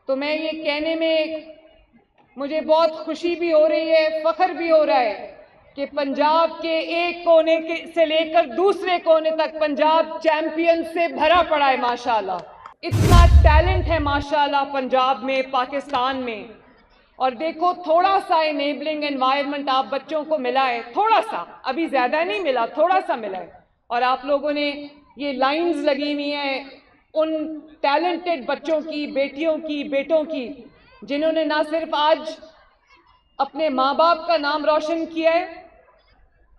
تو میں یہ کہنے میں مجھے بہت خوشی بھی ہو رہی ہے، فخر بھی ہو رہا ہے کہ پنجاب کے ایک کونے سے لے کر دوسرے کونے تک پنجاب چیمپئن سے بھرا پڑا ہے ماشاءاللہ۔ اتنا ٹیلنٹ ہے ماشاءاللہ پنجاب میں، پاکستان میں۔ اور دیکھو تھوڑا سا انیبلنگ انوائرمنٹ آپ بچوں کو ملا ہے، تھوڑا سا، ابھی زیادہ نہیں ملا، تھوڑا سا ملا ہے۔ اور آپ لوگوں نے یہ لائنز لگی ہوئی ہیں ان ٹیلنٹڈ بچوں کی، بیٹیوں کی، بیٹوں کی، جنہوں نے نہ صرف آج اپنے ماں باپ کا نام روشن کیا ہے،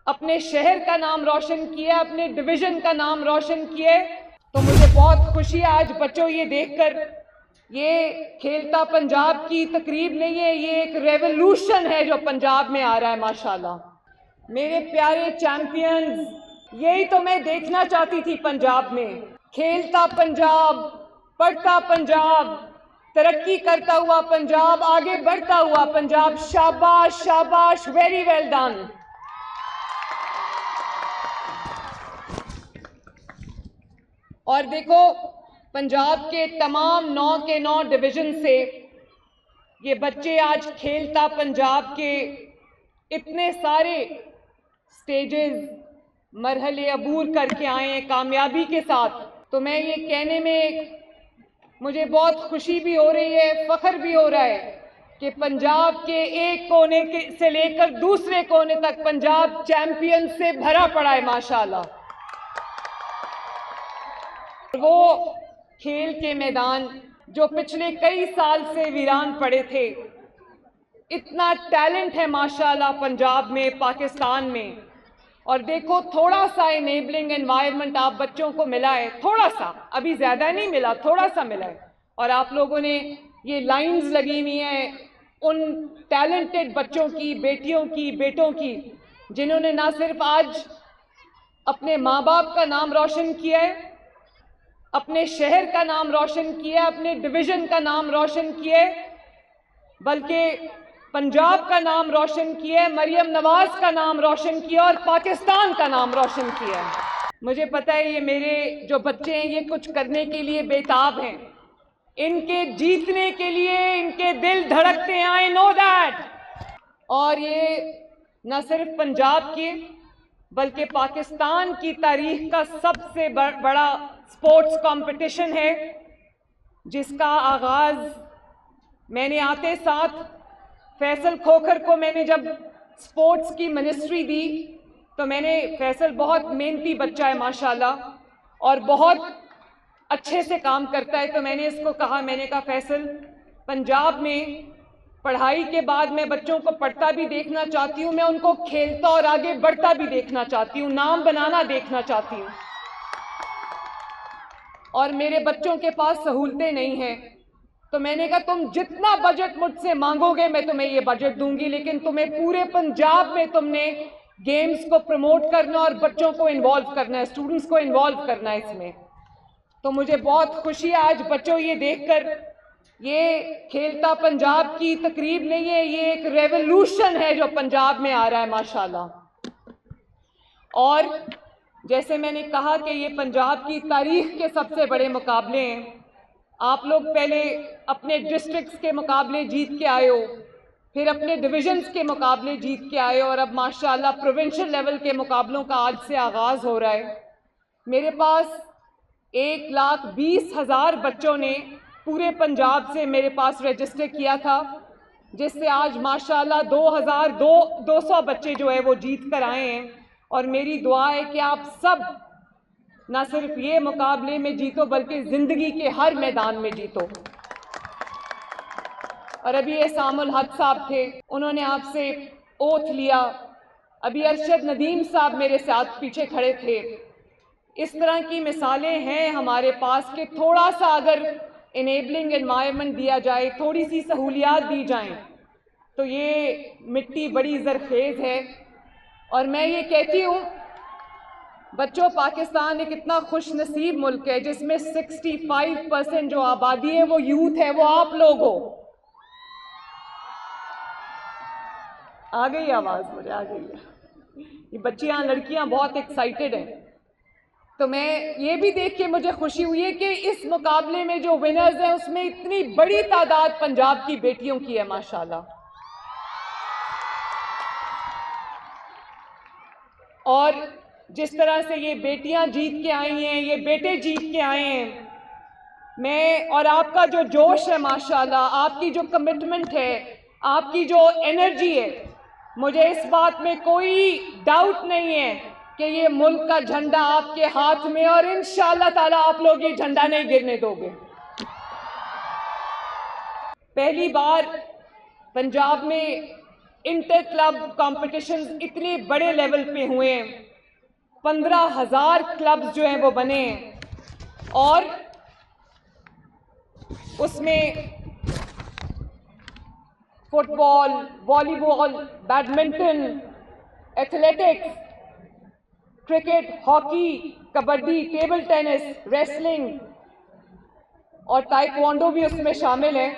اپنے شہر کا نام روشن کیا ہے، اپنے ڈویژن کا نام روشن کیا ہے۔ تو مجھے بہت خوشی ہے آج بچوں یہ دیکھ کر، یہ کھیلتا پنجاب کی تقریب نہیں ہے، یہ ایک ریولوشن ہے جو پنجاب میں آ رہا ہے ماشاءاللہ۔ میرے پیارے چیمپئنز، یہی تو میں دیکھنا چاہتی تھی پنجاب میں، کھیلتا پنجاب، پڑھتا پنجاب، ترقی کرتا ہوا پنجاب، آگے بڑھتا ہوا پنجاب۔ شاباش شاباش، ویری ویل ڈن۔ اور دیکھو پنجاب کے تمام 9 کے 9 ڈویژن سے یہ بچے آج کھیلتا پنجاب کے اتنے سارے سٹیجز، مرحلے عبور کر کے آئے ہیں کامیابی کے ساتھ۔ تو میں یہ کہنے میں مجھے بہت خوشی بھی ہو رہی ہے، فخر بھی ہو رہا ہے کہ پنجاب کے ایک کونے سے لے کر دوسرے کونے تک پنجاب چیمپئن سے بھرا پڑا ہے ماشاءاللہ۔ وہ کھیل کے میدان جو پچھلے کئی سال سے ویران پڑے تھے، اتنا ٹیلنٹ ہے ماشاءاللہ پنجاب میں، پاکستان میں۔ اور دیکھو تھوڑا سا انیبلنگ انوائرمنٹ آپ بچوں کو ملا ہے، تھوڑا سا، ابھی زیادہ نہیں ملا، تھوڑا سا ملا ہے۔ اور آپ لوگوں نے یہ لائنز لگی ہوئی ہیں ان ٹیلنٹڈ بچوں کی، بیٹیوں کی، بیٹوں کی، جنہوں نے نہ صرف آج اپنے ماں باپ کا نام روشن کیا ہے، اپنے شہر کا نام روشن کیا ہے، اپنے ڈویژن کا نام روشن کیا ہے، بلکہ پنجاب کا نام روشن کیا ہے، مریم نواز کا نام روشن کیا اور پاکستان کا نام روشن کیا ہے۔ مجھے پتہ ہے یہ میرے جو بچے ہیں یہ کچھ کرنے کے لیے بےتاب ہیں، ان کے جیتنے کے لیے ان کے دل دھڑکتے ہیں، I know that۔ اور یہ نہ صرف پنجاب کی بلکہ پاکستان کی تاریخ کا سب سے بڑا سپورٹس کمپٹیشن ہے، جس کا آغاز میں نے آتے ساتھ فیصل کھوکھر کو میں نے جب سپورٹس کی منسٹری دی تو میں نے، فیصل بہت محنتی بچہ ہے ماشاءاللہ اور بہت اچھے سے کام کرتا ہے، تو میں نے اس کو کہا، میں نے کہا فیصل، پنجاب میں پڑھائی کے بعد میں بچوں کو پڑھتا بھی دیکھنا چاہتی ہوں، میں ان کو کھیلتا اور آگے بڑھتا بھی دیکھنا چاہتی ہوں، نام بنانا دیکھنا چاہتی ہوں۔ اور میرے بچوں کے پاس سہولتیں نہیں ہیں، تو میں نے کہا تم جتنا بجٹ مجھ سے مانگو گے میں تمہیں یہ بجٹ دوں گی، لیکن تمہیں پورے پنجاب میں تم نے گیمز کو پروموٹ کرنا اور بچوں کو انوالو کرنا ہے، اسٹوڈنٹس کو انوالو کرنا ہے اس میں۔ تو مجھے بہت خوشی ہے آج بچوں یہ دیکھ کر، یہ کھیلتا پنجاب کی تقریب نہیں ہے، یہ ایک ریولوشن ہے جو پنجاب میں آ رہا ہے ماشاءاللہ۔ اور جیسے میں نے کہا کہ یہ پنجاب کی تاریخ کے سب سے بڑے مقابلے ہیں، آپ لوگ پہلے اپنے ڈسٹرکٹس کے مقابلے جیت کے آئے ہو، پھر اپنے ڈویژنز کے مقابلے جیت کے آئے ہو، اور اب ماشاءاللہ پروونشل لیول کے مقابلوں کا آج سے آغاز ہو رہا ہے۔ میرے پاس 1,20,000 بچوں نے پورے پنجاب سے میرے پاس رجسٹر کیا تھا، جس سے آج ماشاءاللہ 2,200 بچے جو ہے وہ جیت کر آئے ہیں۔ اور میری دعا ہے کہ آپ سب نہ صرف یہ مقابلے میں جیتو بلکہ زندگی کے ہر میدان میں جیتو۔ اور ابھی احسام الحق صاحب تھے، انہوں نے آپ سے اوتھ لیا، ابھی ارشد ندیم صاحب میرے ساتھ پیچھے کھڑے تھے۔ اس طرح کی مثالیں ہیں ہمارے پاس کہ تھوڑا سا اگر انیبلنگ انوائرمنٹ دیا جائے، تھوڑی سی سہولیات دی جائیں تو یہ مٹی بڑی زرخیز ہے۔ اور میں یہ کہتی ہوں بچوں، پاکستان ایک اتنا خوش نصیب ملک ہے جس میں 65% جو آبادی ہے وہ یوتھ ہے، وہ آپ لوگ ہو۔ آ گئی آواز، مجھے آ گئی ہے، یہ بچیاں لڑکیاں بہت ایکسائٹڈ ہیں۔ تو میں یہ بھی دیکھ کے مجھے خوشی ہوئی ہے کہ اس مقابلے میں جو ونرز ہیں اس میں اتنی بڑی تعداد پنجاب کی بیٹیوں کی ہے ماشاءاللہ. اور جس طرح سے یہ بیٹیاں جیت کے آئی ہیں, یہ بیٹے جیت کے آئے ہیں, میں اور آپ کا جو جوش ہے ماشاءاللہ, آپ کی جو کمٹمنٹ ہے, آپ کی جو انرجی ہے, مجھے اس بات میں کوئی ڈاؤٹ نہیں ہے کہ یہ ملک کا جھنڈا آپ کے ہاتھ میں, اور انشاءاللہ تعالیٰ آپ لوگ یہ جھنڈا نہیں گرنے دو گے. پہلی بار پنجاب میں انٹر کلب کمپٹیشنز اتنے بڑے لیول پہ ہوئے ہیں, 15,000 کلبز جو ہیں وہ بنے ہیں, اور اس میں football, volleyball, badminton, athletics, cricket, hockey, kabaddi, table tennis, wrestling اور تائیکوانڈو بھی اس میں شامل ہے.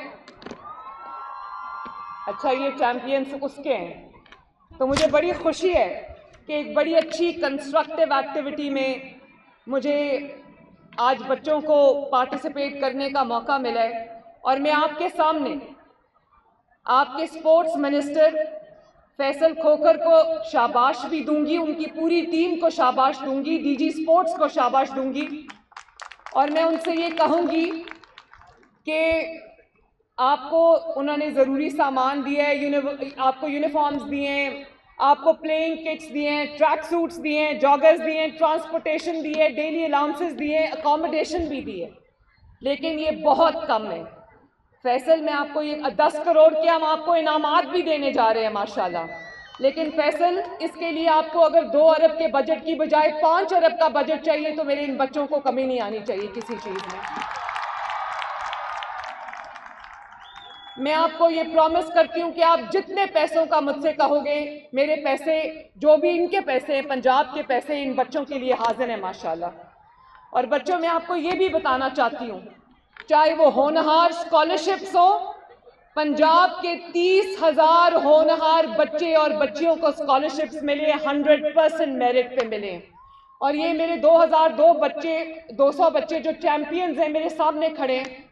اچھا, یہ چیمپئنز اس کے ہیں. تو مجھے بڑی خوشی ہے کہ ایک بڑی اچھی کنسٹرکٹیو ایکٹیویٹی میں مجھے آج بچوں کو پارٹیسپیٹ کرنے کا موقع ملا ہے. اور میں آپ کے سامنے آپ کے اسپورٹس منسٹر فیصل کھوکھر کو شاباش بھی دوں گی, ان کی پوری ٹیم کو شاباش دوں گی, ڈی جی اسپورٹس کو شاباش دوں گی, اور میں ان سے یہ کہوں گی کہ آپ کو انہوں نے ضروری سامان دیا ہے, آپ کو یونیفارمز دیے ہیں, آپ کو پلینگ کٹس دیے ہیں, ٹریک سوٹس دیے ہیں, جاگرز دیے ہیں, ٹرانسپورٹیشن دیے, ڈیلی الاؤنسز دیے, اکاموڈیشن بھی دیے, لیکن یہ بہت کم ہے. فیصل, میں آپ کو یہ 10 کروڑ کے ہم آپ کو انعامات بھی دینے جا رہے ہیں ماشاءاللہ, لیکن فیصل اس کے لیے آپ کو اگر 2 ارب کے بجٹ کی بجائے 5 ارب کا بجٹ چاہیے تو میرے ان بچوں کو کمی نہیں آنی چاہیے کسی چیز میں. میں آپ کو یہ پرومس کرتی ہوں کہ آپ جتنے پیسوں کا مجھ سے کہو گے, میرے پیسے جو بھی ان کے پیسے ہیں, پنجاب کے پیسے ان بچوں کے لیے حاضر ہیں ماشاءاللہ. اور بچوں, میں آپ کو یہ بھی بتانا چاہتی ہوں, چاہے وہ ہونہار اسکالرشپس ہو, پنجاب کے 30,000 ہونہار بچے اور بچیوں کو اسکالرشپس ملے, 100% میرٹ پہ ملے. اور یہ میرے 200 بچے جو چیمپئنز ہیں میرے سامنے کھڑے ہیں,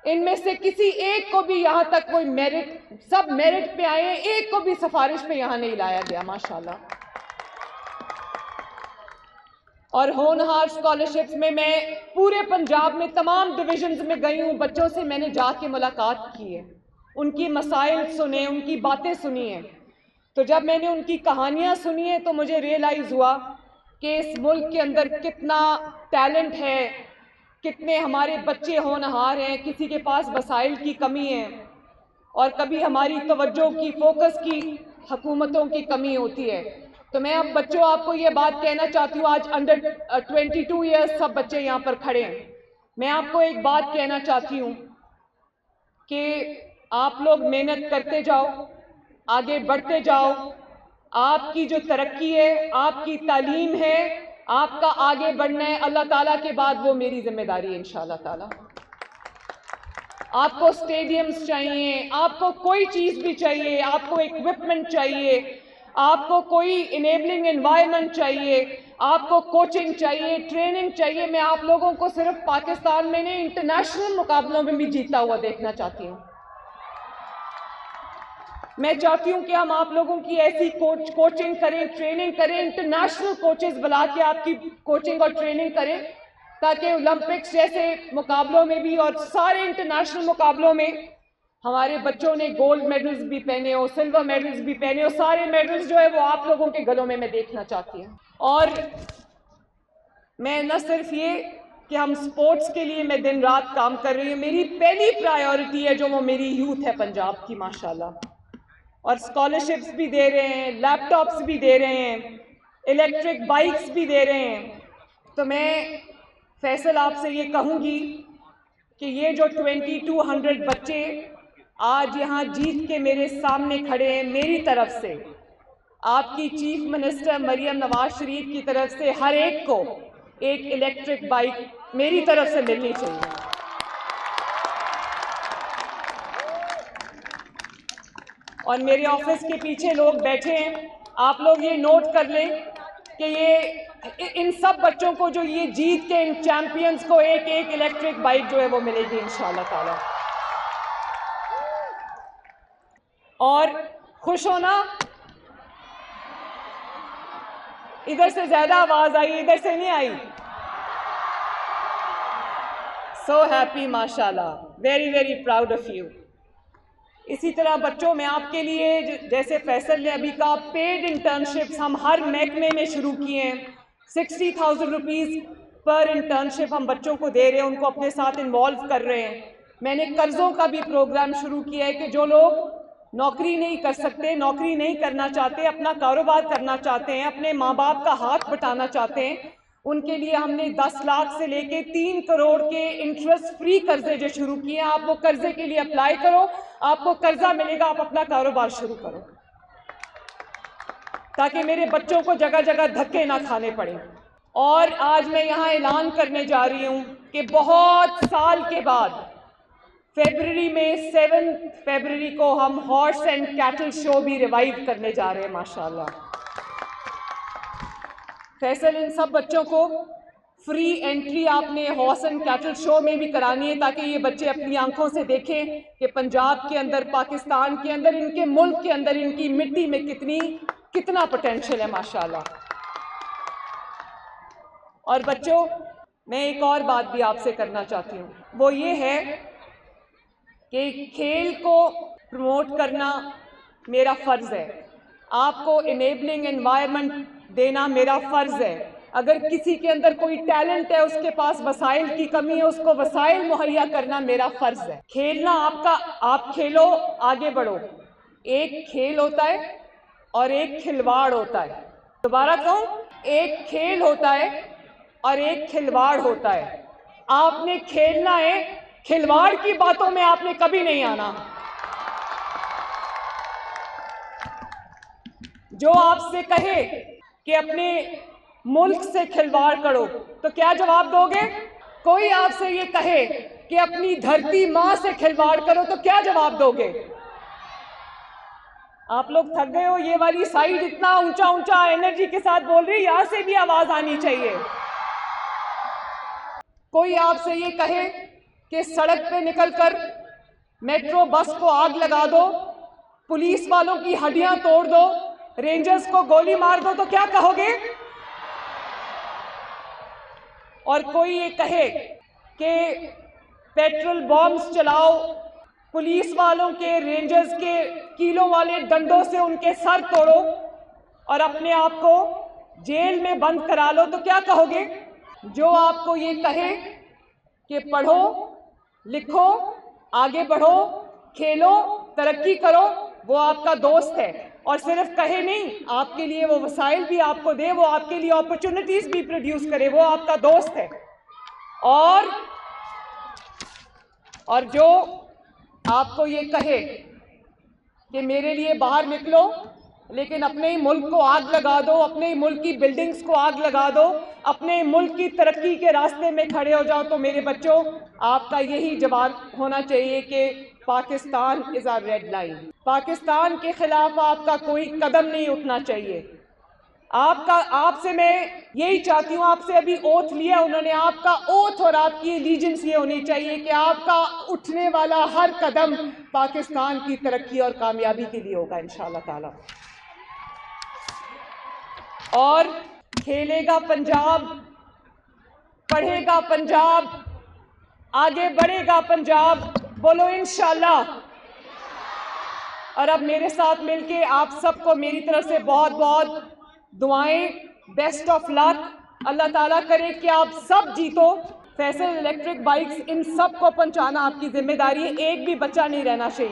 ان میں سے کسی ایک کو بھی یہاں تک کوئی میرٹ, سب میرٹ پہ آئے ہیں, ایک کو بھی سفارش پہ یہاں نہیں لایا گیا ماشاءاللہ. اور ہونہار اسکالرشپس میں پورے پنجاب میں تمام ڈویژنز میں گئی ہوں, بچوں سے میں نے جا کے ملاقات کی ہے, ان کی مسائل سنے, ان کی باتیں سنی ہیں. تو جب میں نے ان کی کہانیاں سنی ہیں تو مجھے ریئلائز ہوا کہ اس ملک کے اندر کتنا ٹیلنٹ ہے, کتنے ہمارے بچے ہونہار ہیں, کسی کے پاس وسائل کی کمی ہے, اور کبھی ہماری توجہ کی, فوکس کی حکومتوں کی کمی ہوتی ہے. تو میں اب بچوں آپ کو یہ بات کہنا چاہتی ہوں, آج انڈر 22 ایئرز سب بچے یہاں پر کھڑے ہیں. میں آپ کو ایک بات کہنا چاہتی ہوں کہ آپ لوگ محنت کرتے جاؤ, آگے بڑھتے جاؤ. آپ کی جو ترقی ہے, آپ کی تعلیم ہے, آپ کا آگے بڑھنا ہے, اللہ تعالیٰ کے بعد وہ میری ذمہ داری ہے انشاءاللہ تعالیٰ. آپ کو اسٹیڈیمز چاہیے, آپ کو کوئی چیز بھی چاہیے, آپ کو اکوپمنٹ چاہیے, آپ کو کوئی انیبلنگ انوائرمنٹ چاہیے, آپ کو کوچنگ چاہیے, ٹریننگ چاہیے. میں آپ لوگوں کو صرف پاکستان میں نہیں, انٹرنیشنل مقابلوں میں بھی جیتا ہوا دیکھنا چاہتی ہوں. میں چاہتی ہوں کہ ہم آپ لوگوں کی ایسی کوچنگ کریں, ٹریننگ کریں, انٹرنیشنل کوچز بلا کے آپ کی کوچنگ اور ٹریننگ کریں, تاکہ اولمپکس جیسے مقابلوں میں بھی اور سارے انٹرنیشنل مقابلوں میں ہمارے بچوں نے گولڈ میڈلز بھی پہنے ہو, سلور میڈلز بھی پہنے ہو, سارے میڈلز جو ہے وہ آپ لوگوں کے گلوں میں دیکھنا چاہتی ہوں. اور میں نہ صرف یہ کہ ہم سپورٹس کے لیے میں دن رات کام کر رہی ہوں, میری پہلی پرائیورٹی ہے جو وہ میری یوتھ ہے پنجاب کی ماشاءاللہ. اور اسکالرشپس بھی دے رہے ہیں, لیپ ٹاپس بھی دے رہے ہیں, الیکٹرک بائکس بھی دے رہے ہیں. تو میں فیصل آپ سے یہ کہوں گی کہ یہ جو 2200 بچے آج یہاں جیت کے میرے سامنے کھڑے ہیں, میری طرف سے, آپ کی چیف منسٹر مریم نواز شریف کی طرف سے ہر ایک کو ایک الیکٹرک بائک میری طرف سے ملنی چاہیے. اور میرے آفس کے پیچھے لوگ بیٹھے ہیں, آپ لوگ یہ نوٹ کر لیں کہ یہ ان سب بچوں کو جو یہ جیت کے ان چیمپئنز کو ایک ایک الیکٹرک بائک جو ہے وہ ملے گی انشاءاللہ تعالی. اور خوش ہونا, ادھر سے زیادہ آواز آئی, ادھر سے نہیں آئی. سو ہیپی, ماشاء اللہ, very very proud of you. اسی طرح بچوں میں آپ کے لیے جیسے فیصل نے ابھی کہا, پیڈ انٹرنشپس ہم ہر محکمے میں شروع کیے ہیں. 60,000 روپیز پر انٹرنشپ ہم بچوں کو دے رہے ہیں, ان کو اپنے ساتھ انوالو کر رہے ہیں. میں نے قرضوں کا بھی پروگرام شروع کیا ہے کہ جو لوگ نوکری نہیں کر سکتے, نوکری نہیں کرنا چاہتے, اپنا کاروبار کرنا چاہتے ہیں, اپنے ماں باپ کا ہاتھ بٹانا چاہتے ہیں, ان کے لیے ہم نے 10 لاکھ سے لے کے 3 کروڑ کے انٹرسٹ فری قرضے جو شروع کیے ہیں. آپ وہ قرضے کے لیے اپلائی کرو, آپ کو قرضہ ملے گا, آپ اپنا کاروبار شروع کرو, تاکہ میرے بچوں کو جگہ جگہ دھکے نہ کھانے پڑیں. اور آج میں یہاں اعلان کرنے جا رہی ہوں کہ بہت سال کے بعد فیبرری میں 7 فیبرری کو ہم ہارس اینڈ کیٹل شو بھی ریوائیو کرنے جا رہے ہیں ماشاءاللہ. فیصل, ان سب بچوں کو فری انٹری آپ نے ہارس اینڈ کیٹل شو میں بھی کرانی ہے, تاکہ یہ بچے اپنی آنکھوں سے دیکھیں کہ پنجاب کے اندر, پاکستان کے اندر, ان کے ملک کے اندر, ان کی مٹی میں کتنا پوٹینشیل ہے ماشاءاللہ. اور بچوں, میں ایک اور بات بھی آپ سے کرنا چاہتی ہوں, وہ یہ ہے کہ کھیل کو پروموٹ کرنا میرا فرض ہے, آپ کو انیبلنگ انوائرمنٹ دینا میرا فرض ہے. اگر کسی کے اندر کوئی ٹیلنٹ ہے, اس کے پاس وسائل کی کمی ہے, اس کو وسائل مہیا کرنا میرا فرض ہے. کھیلنا آپ کا, آپ کھیلو, آگے بڑھو. ایک کھیل ہوتا ہے اور ایک کھلواڑ ہوتا ہے. دوبارہ کہوں, ایک کھیل ہوتا ہے اور ایک کھلواڑ ہوتا ہے. آپ نے کھیلنا ہے, کھلواڑ کی باتوں میں آپ نے کبھی نہیں آنا. جو آپ سے کہے کہ اپنے ملک سے کھلواڑ کرو تو کیا جواب دو گے؟ کوئی آپ سے یہ کہے کہ اپنی دھرتی ماں سے کھلواڑ کرو تو کیا جواب دو گے؟ آپ لوگ تھک گئے ہو, یہ والی سائیڈ اتنا اونچا اونچا انرجی کے ساتھ بول رہی ہے, یہاں سے بھی آواز آنی چاہیے. کوئی آپ سے یہ کہے کہ سڑک پہ نکل کر میٹرو بس کو آگ لگا دو, پولیس والوں کی ہڈیاں توڑ دو, رینجرز کو گولی مار دو تو کیا کہو گے؟ اور کوئی یہ کہے کہ پیٹرول بامز چلاؤ, پولیس والوں کے, رینجرز کے کیلوں والے ڈنڈوں سے ان کے سر توڑو اور اپنے آپ کو جیل میں بند کرا لو تو کیا کہو گے؟ جو آپ کو یہ کہے کہ پڑھو, لکھو, آگے بڑھو, کھیلو, ترقی کرو, وہ آپ کا دوست ہے. اور صرف کہے نہیں, آپ کے لیے وہ وسائل بھی آپ کو دے, وہ آپ کے لیے اپرچونٹیز بھی پروڈیوس کرے, وہ آپ کا دوست ہے. اور جو آپ کو یہ کہے کہ میرے لیے باہر نکلو لیکن اپنے ہی ملک کو آگ لگا دو, اپنے ہی ملک کی بلڈنگز کو آگ لگا دو, اپنے ملک کی ترقی کے راستے میں کھڑے ہو جاؤ, تو میرے بچوں آپ کا یہی جواب ہونا چاہیے کہ پاکستان از آ ریڈ لائن. پاکستان کے خلاف آپ کا کوئی قدم نہیں اٹھنا چاہیے. آپ سے میں یہی چاہتی ہوں, آپ سے ابھی اوتھ لیا انہوں نے, آپ کا اوتھ اور آپ کی ایلیجنس یہ ہونی چاہیے کہ آپ کا اٹھنے والا ہر قدم پاکستان کی ترقی اور کامیابی کے لیے ہوگا انشاءاللہ تعالی. اور کھیلے گا پنجاب, پڑھے گا پنجاب, آگے بڑھے گا پنجاب, بولو انشاءاللہ. اور اب میرے ساتھ مل کے آپ سب کو میری طرف سے بہت بہت دعائیں, بیسٹ آف لک. اللہ تعالیٰ کرے کہ آپ سب جیتو. فیصل الیکٹرک بائکس ان سب کو پہنچانا آپ کی ذمہ داری ہے, ایک بھی بچہ نہیں رہنا چاہیے.